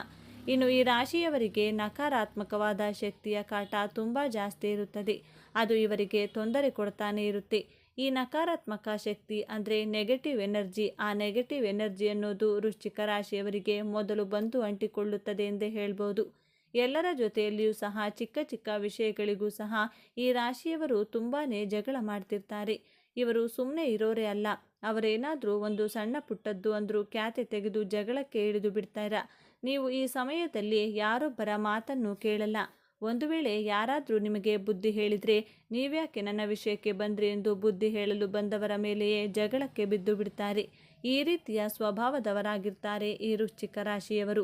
ಇನ್ನು ಈ ರಾಶಿಯವರಿಗೆ ನಕಾರಾತ್ಮಕವಾದ ಶಕ್ತಿಯ ಕಾಟ ತುಂಬ ಜಾಸ್ತಿ ಇರುತ್ತದೆ. ಅದು ಇವರಿಗೆ ತೊಂದರೆ ಕೊಡ್ತಾನೆ ಇರುತ್ತೆ. ಈ ನಕಾರಾತ್ಮಕ ಶಕ್ತಿ ಅಂದರೆ ನೆಗೆಟಿವ್ ಎನರ್ಜಿ. ಆ ನೆಗೆಟಿವ್ ಎನರ್ಜಿ ಅನ್ನೋದು ವೃಶ್ಚಿಕ ರಾಶಿಯವರಿಗೆ ಮೊದಲು ಬಂದು ಅಂಟಿಕೊಳ್ಳುತ್ತದೆ ಎಂದೇ ಹೇಳ್ಬೋದು. ಎಲ್ಲರ ಜೊತೆಯಲ್ಲಿಯೂ ಸಹ ಚಿಕ್ಕ ಚಿಕ್ಕ ವಿಷಯಗಳಿಗೂ ಸಹ ಈ ರಾಶಿಯವರು ತುಂಬಾ ಜಗಳ ಮಾಡ್ತಿರ್ತಾರೆ. ಇವರು ಸುಮ್ಮನೆ ಇರೋರೇ ಅಲ್ಲ. ಅವರೇನಾದರೂ ಒಂದು ಸಣ್ಣ ಪುಟ್ಟದ್ದು ಅಂದರೂ ಖ್ಯಾತೆ ತೆಗೆದು ಜಗಳಕ್ಕೆ ಇಳಿದು ಬಿಡ್ತಾರ. ನೀವು ಈ ಸಮಯದಲ್ಲಿ ಯಾರೊಬ್ಬರ ಮಾತನ್ನು ಕೇಳಲ್ಲ. ಒಂದು ವೇಳೆ ಯಾರಾದರೂ ನಿಮಗೆ ಬುದ್ಧಿ ಹೇಳಿದರೆ ನೀವ್ಯಾಕೆ ನನ್ನ ವಿಷಯಕ್ಕೆ ಬಂದ್ರಿ ಎಂದು ಬುದ್ಧಿ ಹೇಳಲು ಬಂದವರ ಮೇಲೆಯೇ ಜಗಳಕ್ಕೆ ಬಿದ್ದು ಬಿಡ್ತಾರೆ. ಈ ರೀತಿಯ ಸ್ವಭಾವದವರಾಗಿರ್ತಾರೆ ಈ ವೃಶ್ಚಿಕ ರಾಶಿಯವರು.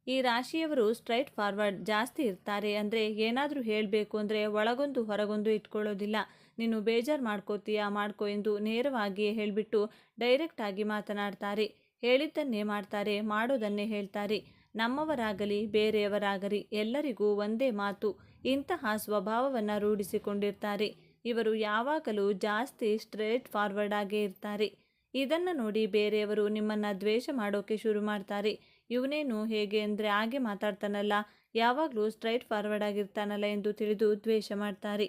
ಈ ರಾಶಿಯವರು ಸ್ಟ್ರೈಟ್ ಫಾರ್ವರ್ಡ್ ಜಾಸ್ತಿ ಇರ್ತಾರೆ. ಅಂದರೆ ಏನಾದರೂ ಹೇಳಬೇಕು ಅಂದರೆ ಒಳಗೊಂದು ಹೊರಗೊಂದು ಇಟ್ಕೊಳ್ಳೋದಿಲ್ಲ. ನೀನು ಬೇಜಾರು ಮಾಡ್ಕೋತೀಯಾ ಮಾಡ್ಕೋ ಎಂದು ನೇರವಾಗಿಯೇ ಹೇಳಿಬಿಟ್ಟು ಡೈರೆಕ್ಟಾಗಿ ಮಾತನಾಡ್ತಾರೆ. ಹೇಳಿದ್ದನ್ನೇ ಮಾಡ್ತಾರೆ, ಮಾಡೋದನ್ನೇ ಹೇಳ್ತಾರೆ. ನಮ್ಮವರಾಗಲಿ ಬೇರೆಯವರಾಗಲಿ ಎಲ್ಲರಿಗೂ ಒಂದೇ ಮಾತು. ಇಂತಹ ಸ್ವಭಾವವನ್ನು ರೂಢಿಸಿಕೊಂಡಿರ್ತಾರೆ. ಇವರು ಯಾವಾಗಲೂ ಜಾಸ್ತಿ ಸ್ಟ್ರೇಟ್ ಫಾರ್ವರ್ಡ್ ಆಗೇ ಇರ್ತಾರೆ. ಇದನ್ನು ನೋಡಿ ಬೇರೆಯವರು ನಿಮ್ಮನ್ನು ದ್ವೇಷ ಮಾಡೋಕೆ ಶುರು ಮಾಡ್ತಾರೆ. ಇವನೇನು ಹೇಗೆ ಅಂದರೆ ಹಾಗೆ ಮಾತಾಡ್ತಾನಲ್ಲ, ಯಾವಾಗಲೂ ಸ್ಟ್ರೈಟ್ ಫಾರ್ವರ್ಡ್ ಆಗಿರ್ತಾನಲ್ಲ ಎಂದು ತಿಳಿದು ದ್ವೇಷ ಮಾಡ್ತಾರೆ.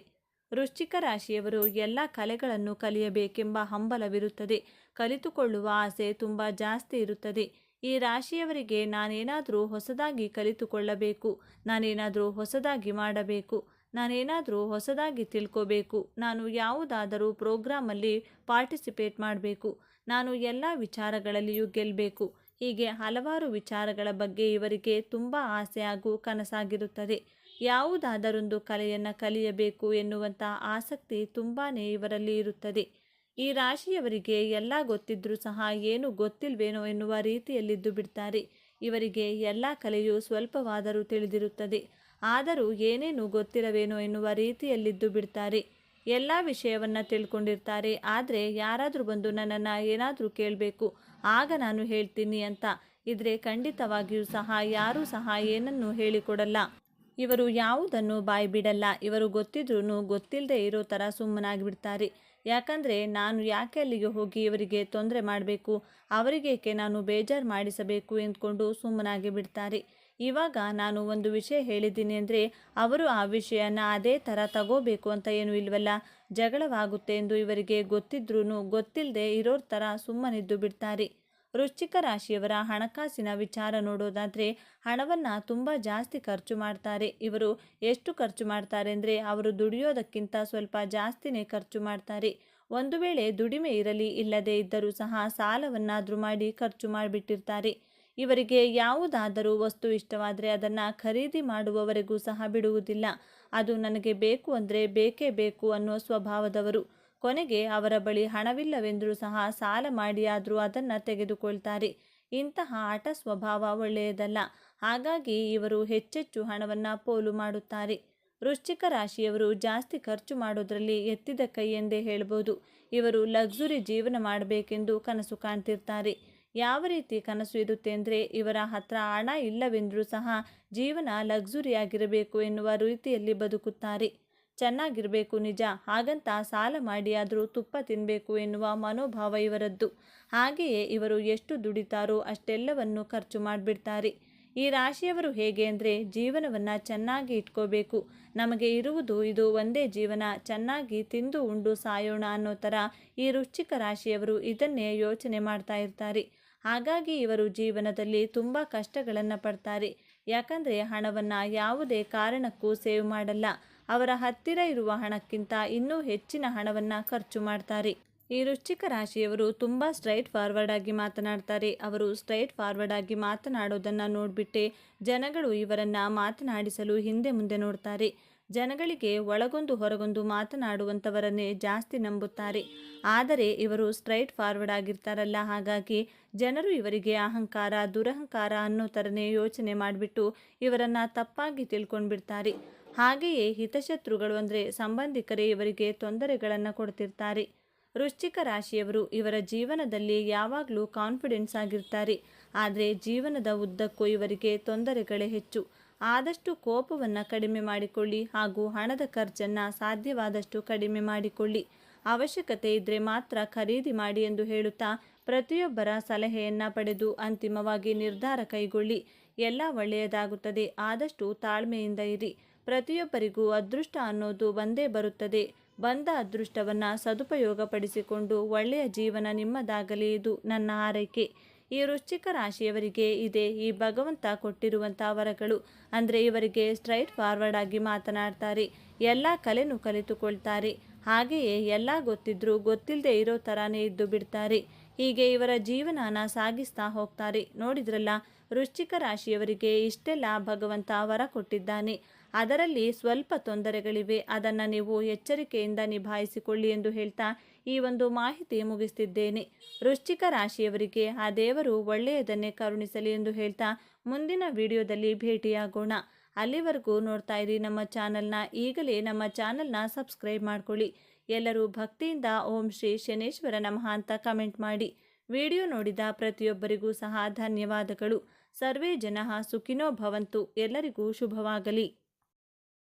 ವೃಶ್ಚಿಕ ರಾಶಿಯವರು ಎಲ್ಲ ಕಲೆಗಳನ್ನು ಕಲಿಯಬೇಕೆಂಬ ಹಂಬಲವಿರುತ್ತದೆ. ಕಲಿತುಕೊಳ್ಳುವ ಆಸೆ ತುಂಬ ಜಾಸ್ತಿ ಇರುತ್ತದೆ. ಈ ರಾಶಿಯವರಿಗೆ ನಾನೇನಾದರೂ ಹೊಸದಾಗಿ ಕಲಿತುಕೊಳ್ಳಬೇಕು, ನಾನೇನಾದರೂ ಹೊಸದಾಗಿ ಮಾಡಬೇಕು, ನಾನೇನಾದರೂ ಹೊಸದಾಗಿ ತಿಳ್ಕೋಬೇಕು, ನಾನು ಯಾವುದಾದರೂ ಪ್ರೋಗ್ರಾಮಲ್ಲಿ ಪಾರ್ಟಿಸಿಪೇಟ್ ಮಾಡಬೇಕು, ನಾನು ಎಲ್ಲ ವಿಚಾರಗಳಲ್ಲಿಯೂ ಗೆಲ್ಲಬೇಕು. ಹೀಗೆ ಹಲವಾರು ವಿಚಾರಗಳ ಬಗ್ಗೆ ಇವರಿಗೆ ತುಂಬ ಆಸೆ ಹಾಗೂ ಕನಸಾಗಿರುತ್ತದೆ. ಯಾವುದಾದರೊಂದು ಕಲೆಯನ್ನು ಕಲಿಯಬೇಕು ಎನ್ನುವಂಥ ಆಸಕ್ತಿ ತುಂಬಾ ಇವರಲ್ಲಿ ಇರುತ್ತದೆ. ಈ ರಾಶಿಯವರಿಗೆ ಎಲ್ಲ ಗೊತ್ತಿದ್ರೂ ಸಹ ಏನು ಗೊತ್ತಿಲ್ವೇನೋ ಎನ್ನುವ ರೀತಿಯಲ್ಲಿದ್ದು ಬಿಡ್ತಾರೆ. ಇವರಿಗೆ ಎಲ್ಲ ಕಲೆಯೂ ಸ್ವಲ್ಪವಾದರೂ ತಿಳಿದಿರುತ್ತದೆ, ಆದರೂ ಏನೇನು ಗೊತ್ತಿರವೇನೋ ಎನ್ನುವ ರೀತಿಯಲ್ಲಿದ್ದು ಬಿಡ್ತಾರೆ. ಎಲ್ಲ ವಿಷಯವನ್ನು ತಿಳ್ಕೊಂಡಿರ್ತಾರೆ. ಆದರೆ ಯಾರಾದರೂ ಬಂದು ನನ್ನನ್ನು ಏನಾದರೂ ಕೇಳಬೇಕು, ಆಗ ನಾನು ಹೇಳ್ತೀನಿ ಅಂತ ಇದ್ರೆ ಖಂಡಿತವಾಗಿಯೂ ಸಹ ಯಾರೂ ಸಹ ಏನನ್ನೂ ಹೇಳಿಕೊಡಲ್ಲ. ಇವರು ಯಾವುದನ್ನು ಬಾಯಿ ಬಿಡಲ್ಲ. ಇವರು ಗೊತ್ತಿದ್ರೂ ಗೊತ್ತಿಲ್ಲದೆ ಇರೋ ಥರ ಸುಮ್ಮನಾಗಿಬಿಡ್ತಾರೆ. ಯಾಕಂದರೆ ನಾನು ಯಾಕೆ ಅಲ್ಲಿಗೆ ಹೋಗಿ ಇವರಿಗೆ ತೊಂದರೆ ಮಾಡಬೇಕು, ಅವರಿಗೇಕೆ ನಾನು ಬೇಜಾರು ಮಾಡಿಸಬೇಕು ಎಂದ್ಕೊಂಡು ಸುಮ್ಮನಾಗಿ ಬಿಡ್ತಾರೆ. ಇವಾಗ ನಾನು ಒಂದು ವಿಷಯ ಹೇಳಿದ್ದೀನಿ ಅಂದರೆ ಅವರು ಆ ವಿಷಯನ ಅದೇ ಥರ ತಗೋಬೇಕು ಅಂತ ಏನೂ ಇಲ್ವಲ್ಲ. ಜಗಳವಾಗುತ್ತೆ ಎಂದು ಇವರಿಗೆ ಗೊತ್ತಿದ್ರೂ ಗೊತ್ತಿಲ್ಲದೆ ಇರೋರ ಥರ ಸುಮ್ಮನಿದ್ದು ಬಿಡ್ತಾರೆ. ವೃಶ್ಚಿಕ ರಾಶಿಯವರ ಹಣಕಾಸಿನ ವಿಚಾರ ನೋಡೋದಾದರೆ ಹಣವನ್ನು ತುಂಬ ಜಾಸ್ತಿ ಖರ್ಚು ಮಾಡ್ತಾರೆ. ಇವರು ಎಷ್ಟು ಖರ್ಚು ಮಾಡ್ತಾರೆ ಅಂದರೆ ಅವರು ದುಡಿಯೋದಕ್ಕಿಂತ ಸ್ವಲ್ಪ ಜಾಸ್ತಿನೇ ಖರ್ಚು ಮಾಡ್ತಾರೆ. ಒಂದು ವೇಳೆ ದುಡಿಮೆ ಇರಲಿ ಇಲ್ಲದೇ ಇದ್ದರೂ ಸಹ ಸಾಲವನ್ನಾದರೂ ಮಾಡಿ ಖರ್ಚು ಮಾಡಿಬಿಟ್ಟಿರ್ತಾರೆ. ಇವರಿಗೆ ಯಾವುದಾದರೂ ವಸ್ತು ಇಷ್ಟವಾದರೆ ಅದನ್ನು ಖರೀದಿ ಮಾಡುವವರೆಗೂ ಸಹ ಬಿಡುವುದಿಲ್ಲ. ಅದು ನನಗೆ ಬೇಕು ಅಂದರೆ ಬೇಕೇ ಬೇಕು ಅನ್ನೋ ಸ್ವಭಾವದವರು. ಕೊನೆಗೆ ಅವರ ಬಳಿ ಹಣವಿಲ್ಲವೆಂದರೂ ಸಹ ಸಾಲ ಮಾಡಿಯಾದರೂ ಅದನ್ನು ತೆಗೆದುಕೊಳ್ತಾರೆ. ಇಂತಹ ಹಠ ಸ್ವಭಾವ ಒಳ್ಳೆಯದಲ್ಲ. ಹಾಗಾಗಿ ಇವರು ಹೆಚ್ಚೆಚ್ಚು ಹಣವನ್ನು ಪೋಲು ಮಾಡುತ್ತಾರೆ. ವೃಶ್ಚಿಕ ರಾಶಿಯವರು ಜಾಸ್ತಿ ಖರ್ಚು ಮಾಡೋದರಲ್ಲಿ ಎತ್ತಿದ ಕೈ ಎಂದೇ ಹೇಳ್ಬೋದು. ಇವರು ಲಕ್ಸುರಿ ಜೀವನ ಮಾಡಬೇಕೆಂದು ಕನಸು ಕಾಣ್ತಿರ್ತಾರೆ. ಯಾವ ರೀತಿ ಕನಸು ಇರುತ್ತೆ ಅಂದರೆ ಇವರ ಹತ್ರ ಹಣ ಇಲ್ಲವೆಂದರೂ ಸಹ ಜೀವನ ಲಕ್ಸುರಿಯಾಗಿರಬೇಕು ಎನ್ನುವ ರೀತಿಯಲ್ಲಿ ಬದುಕುತ್ತಾರೆ. ಚೆನ್ನಾಗಿರಬೇಕು ನಿಜ, ಹಾಗಂತ ಸಾಲ ಮಾಡಿಯಾದರೂ ತುಪ್ಪ ತಿನ್ನಬೇಕು ಎನ್ನುವ ಮನೋಭಾವ ಇವರದ್ದು. ಹಾಗೆಯೇ ಇವರು ಎಷ್ಟು ದುಡಿತಾರೋ ಅಷ್ಟೆಲ್ಲವನ್ನು ಖರ್ಚು ಮಾಡಿಬಿಡ್ತಾರೆ. ಈ ರಾಶಿಯವರು ಹೇಗೆ ಅಂದರೆ ಜೀವನವನ್ನು ಚೆನ್ನಾಗಿ ಇಟ್ಕೋಬೇಕು, ನಮಗೆ ಇರುವುದು ಇದು ಒಂದೇ ಜೀವನ, ಚೆನ್ನಾಗಿ ತಿಂದು ಉಂಡು ಸಾಯೋಣ ಅನ್ನೋ ಥರ ಈ ವೃಶ್ಚಿಕ ರಾಶಿಯವರು ಇದನ್ನೇ ಯೋಚನೆ ಮಾಡ್ತಾ ಇರ್ತಾರೆ. ಹಾಗಾಗಿ ಇವರು ಜೀವನದಲ್ಲಿ ತುಂಬ ಕಷ್ಟಗಳನ್ನು ಪಡ್ತಾರೆ. ಯಾಕಂದರೆ ಹಣವನ್ನು ಯಾವುದೇ ಕಾರಣಕ್ಕೂ ಸೇವ್ ಮಾಡಲ್ಲ. ಅವರ ಹತ್ತಿರ ಇರುವ ಹಣಕ್ಕಿಂತ ಇನ್ನೂ ಹೆಚ್ಚಿನ ಹಣವನ್ನು ಖರ್ಚು ಮಾಡ್ತಾರೆ. ಈ ವೃಶ್ಚಿಕ ರಾಶಿಯವರು ತುಂಬ ಸ್ಟ್ರೈಟ್ ಫಾರ್ವರ್ಡ್ ಆಗಿ ಮಾತನಾಡ್ತಾರೆ. ಅವರು ಸ್ಟ್ರೈಟ್ ಫಾರ್ವರ್ಡ್ ಆಗಿ ಮಾತನಾಡೋದನ್ನು ನೋಡಿಬಿಟ್ಟೆ ಜನಗಳು ಇವರನ್ನು ಮಾತನಾಡಿಸಲು ಹಿಂದೆ ಮುಂದೆ ನೋಡ್ತಾರೆ. ಜನಗಳಿಗೆ ಒಳಗೊಂದು ಹೊರಗೊಂದು ಮಾತನಾಡುವಂಥವರನ್ನೇ ಜಾಸ್ತಿ ನಂಬುತ್ತಾರೆ. ಆದರೆ ಇವರು ಸ್ಟ್ರೈಟ್ ಫಾರ್ವರ್ಡ್ ಆಗಿರ್ತಾರಲ್ಲ, ಹಾಗಾಗಿ ಜನರು ಇವರಿಗೆ ಅಹಂಕಾರ ದುರಹಂಕಾರ ಅನ್ನೋ ಥರನೇ ಯೋಚನೆ ಮಾಡಿಬಿಟ್ಟು ಇವರನ್ನು ತಪ್ಪಾಗಿ ತಿಳ್ಕೊಂಡ್ಬಿಡ್ತಾರೆ. ಹಾಗೆಯೇ ಹಿತಶತ್ರುಗಳು ಅಂದರೆ ಸಂಬಂಧಿಕರೇ ಇವರಿಗೆ ತೊಂದರೆಗಳನ್ನು ಕೊಡ್ತಿರ್ತಾರೆ. ವೃಶ್ಚಿಕ ರಾಶಿಯವರು ಇವರ ಜೀವನದಲ್ಲಿ ಯಾವಾಗಲೂ ಕಾನ್ಫಿಡೆನ್ಸ್ ಆಗಿರ್ತಾರೆ. ಆದರೆ ಜೀವನದ ಉದ್ದಕ್ಕೂ ಇವರಿಗೆ ತೊಂದರೆಗಳೇ ಹೆಚ್ಚು. ಆದಷ್ಟು ಕೋಪವನ್ನು ಕಡಿಮೆ ಮಾಡಿಕೊಳ್ಳಿ ಹಾಗೂ ಹಣದ ಖರ್ಚನ್ನು ಸಾಧ್ಯವಾದಷ್ಟು ಕಡಿಮೆ ಮಾಡಿಕೊಳ್ಳಿ. ಅವಶ್ಯಕತೆ ಇದ್ದರೆ ಮಾತ್ರ ಖರೀದಿ ಮಾಡಿ ಎಂದು ಹೇಳುತ್ತಾ ಪ್ರತಿಯೊಬ್ಬರ ಸಲಹೆಯನ್ನು ಪಡೆದು ಅಂತಿಮವಾಗಿ ನಿರ್ಧಾರ ಕೈಗೊಳ್ಳಿ. ಎಲ್ಲ ಒಳ್ಳೆಯದಾಗುತ್ತದೆ. ಆದಷ್ಟು ತಾಳ್ಮೆಯಿಂದ ಇರಿ. ಪ್ರತಿಯೊಬ್ಬರಿಗೂ ಅದೃಷ್ಟ ಅನ್ನೋದು ಬಂದೇ ಬರುತ್ತದೆ. ಬಂದ ಅದೃಷ್ಟವನ್ನು ಸದುಪಯೋಗಪಡಿಸಿಕೊಂಡು ಒಳ್ಳೆಯ ಜೀವನ ನಿಮ್ಮದಾಗಲಿ, ಇದು ನನ್ನ ಆರೈಕೆ. ಈ ವೃಶ್ಚಿಕ ರಾಶಿಯವರಿಗೆ ಇದೆ ಈ ಭಗವಂತ ಕೊಟ್ಟಿರುವಂಥ ವರಗಳು. ಅಂದರೆ ಇವರಿಗೆ ಸ್ಟ್ರೈಟ್ ಫಾರ್ವರ್ಡ್ ಆಗಿ ಮಾತನಾಡ್ತಾರೆ, ಎಲ್ಲ ಕಲೆನೂ ಕಲಿತುಕೊಳ್ತಾರೆ, ಹಾಗೆಯೇ ಎಲ್ಲ ಗೊತ್ತಿದ್ರೂ ಗೊತ್ತಿಲ್ಲದೆ ಇರೋ ಥರನೇ ಇದ್ದು ಬಿಡ್ತಾರೆ. ಹೀಗೆ ಇವರ ಜೀವನನ ಸಾಗಿಸ್ತಾ ಹೋಗ್ತಾರೆ. ನೋಡಿದ್ರಲ್ಲ, ವೃಶ್ಚಿಕ ರಾಶಿಯವರಿಗೆ ಇಷ್ಟೆಲ್ಲ ಭಗವಂತ ವರ ಕೊಟ್ಟಿದ್ದಾನೆ. ಅದರಲ್ಲಿ ಸ್ವಲ್ಪ ತೊಂದರೆಗಳಿವೆ, ಅದನ್ನು ನೀವು ಎಚ್ಚರಿಕೆಯಿಂದ ನಿಭಾಯಿಸಿಕೊಳ್ಳಿ ಎಂದು ಹೇಳ್ತಾ ಈ ಒಂದು ಮಾಹಿತಿ ಮುಗಿಸ್ತಿದ್ದೇನೆ. ವೃಶ್ಚಿಕ ರಾಶಿಯವರಿಗೆ ಆ ದೇವರು ಒಳ್ಳೆಯದನ್ನೇ ಕರುಣಿಸಲಿ ಎಂದು ಹೇಳ್ತಾ ಮುಂದಿನ ವಿಡಿಯೋದಲ್ಲಿ ಭೇಟಿಯಾಗೋಣ. ಅಲ್ಲಿವರೆಗೂ ನೋಡ್ತಾ ಇರಿ ನಮ್ಮ ಚಾನಲ್ನ. ಈಗಲೇ ನಮ್ಮ ಚಾನಲ್ನ ಸಬ್ಸ್ಕ್ರೈಬ್ ಮಾಡ್ಕೊಳ್ಳಿ. ಎಲ್ಲರೂ ಭಕ್ತಿಯಿಂದ ಓಂ ಶ್ರೀ ಶನೇಶ್ವರ ನಮಃ ಅಂತ ಕಮೆಂಟ್ ಮಾಡಿ. ವಿಡಿಯೋ ನೋಡಿದ ಪ್ರತಿಯೊಬ್ಬರಿಗೂ ಸಹ ಧನ್ಯವಾದಗಳು. ಸರ್ವೇ ಜನಃ ಸುಖಿನೋ ಭವಂತು. ಎಲ್ಲರಿಗೂ ಶುಭವಾಗಲಿ.